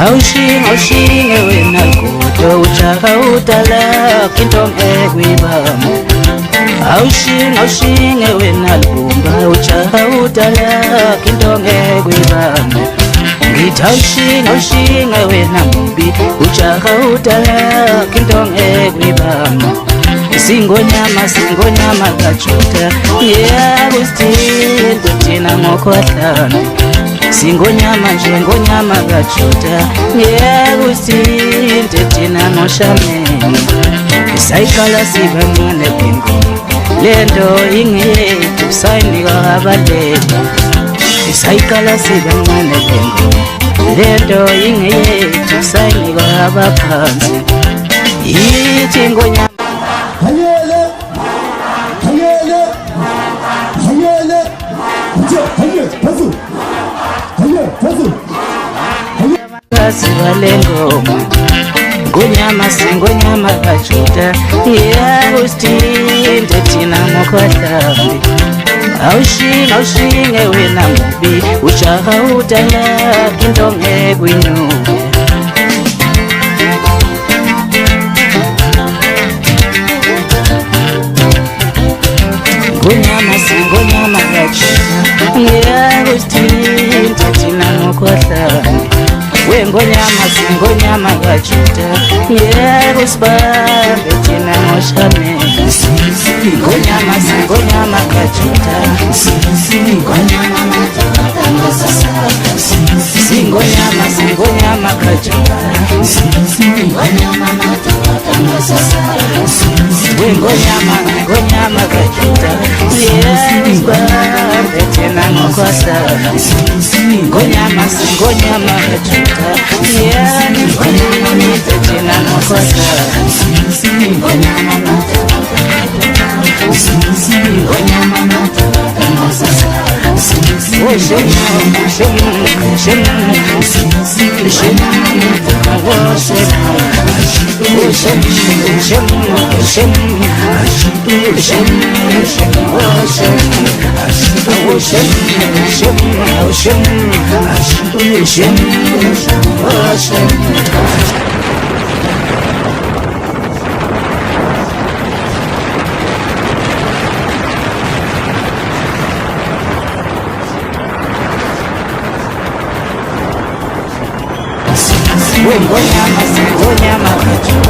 Haushing when I go to Chahutala, Kintom Egwibam. Haushing when I go to Chahutala, Kintom Egwibam. Git haushing when I be Uchahutala, Kintom Egwibam. Singo nyama gachuta, yeah, we still Tina Mokwatan. Singo nyama gachuta Nyegusinte tina no shamen Isaikala siga mwane pingo Lendo inge tusaini wa abadeba Isaikala siga mwane pingo Lendo inge tusaini wa abapanzi Ichingo nyama Sivalengoma Ngonyama gachuta Yagustinte tina mokwatambi Aushinge wena mubi Uchahutala kintonge gwinu Ngonyama gachuta Yagustinte tina mokwatambi Ngonyama gachuta Yegusbambe tina moshame Ngonyama gachuta Ngonyama gachuta Ngonyama gachuta Yegusbambe tina mokwasa Ngonyama gachuta Tina mokwasa Ngonyama gachuta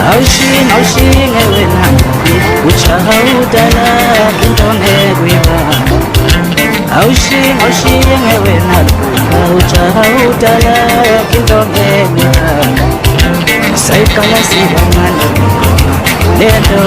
Aushinge wena Uchahutala kintonge gwibam Aushinge wena Uchahutala kintonge gwibam Saikala siga mwana Lendo